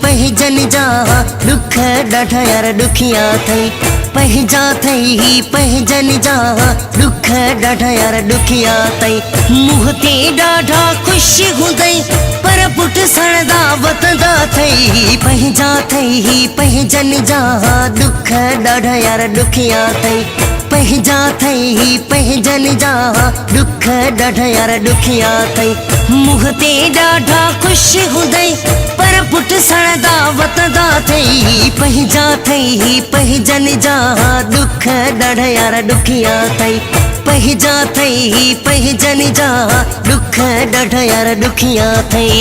पहिजन जा दुख ॾाढा यार ॾुखिया थई पहिजन जा दुख ॾाढा यार ॾुखिया थई मुँह ते ॾाढा ख़ुशि हूंदई पर पुठ सड़दा वतंदा थई पहिजन जा दुख ॾाढा यार ॾुखिया थई पहिजन जा दुख ॾाढा यार ॾुखिया थई मुँह ते ॾाढा ख़ुशि हूंदई पर पुठ सड़दा वतंदा थई पहिजन जा दुख ॾाढा यार ॾुखिया थई पहिजन जा दुख ॾाढा यार ॾुखिया थई।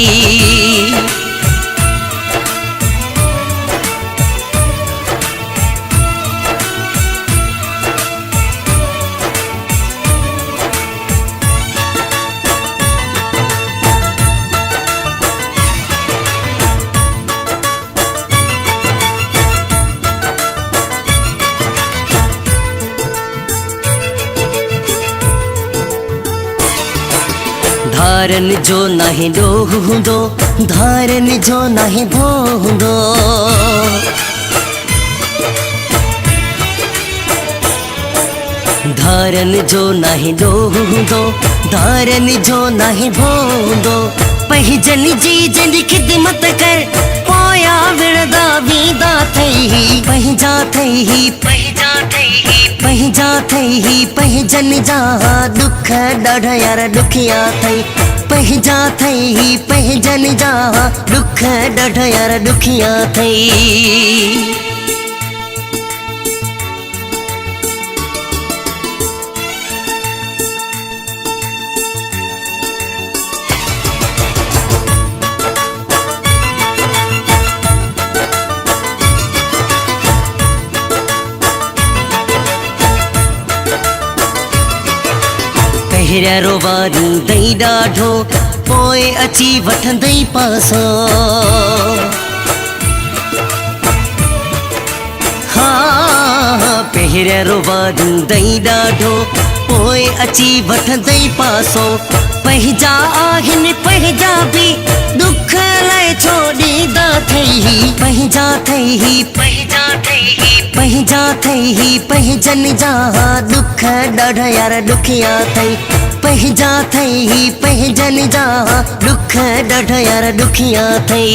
धारन जो नहीं डोह हूंदो धारन जो नहीं भो हूंदो धारन जो नहीं डोह हूंदो धारन जो नहीं भो हूंदो पहिजन जी जिंद खिदमत कर पोया विरदा वीदा थई पहिजन जा दुख ॾाढा यार ॾुखिया थई पहिजन जा दुख ॾाढा यार ॾुखिया थई। पहिरियां रोवारींदई ॾाढो पोइ अची वठंदई पासो पहिरियां रोवारींदई ॾाढो पोइ अची वठंदई पासो पहिजा आहिनि पहिजा बि दुख लाइ छो ॾींदा थई पहिजन जा दुख ॾाढा यार ॾुखिया थई पहिजन जा दुख ॾाढा यार ॾुखिया थई।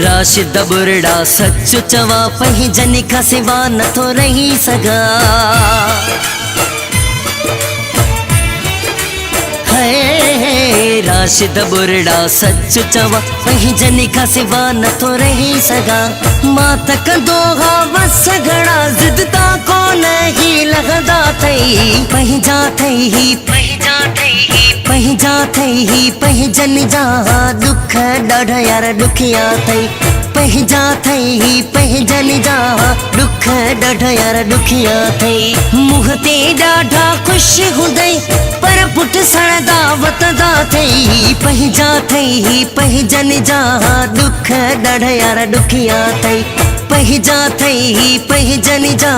राशिद बुरड़ा सच चवा पहिजन खां सिवा नथो रही सघा राशिद बुरड़ा सच चवा पहिजन खां सिवा नथो रही सघा मां त कंदो हा वस घड़ा ज़िद ता कोन ही लॻंदा थई पहिजन जा दुख ॾाढा यार ॾुखिया थई पहिजन जा दुख ॾाढा यार ॾुखिया थई मुँह ते ॾाढा ख़ुशि हूंदई पर पुठ सड़दा वतंदा थई पहिजन जा दुख ॾाढा यार ॾुखिया थई पहिजन जा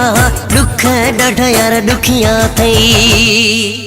दुख ॾाढा यार ॾुखिया थई।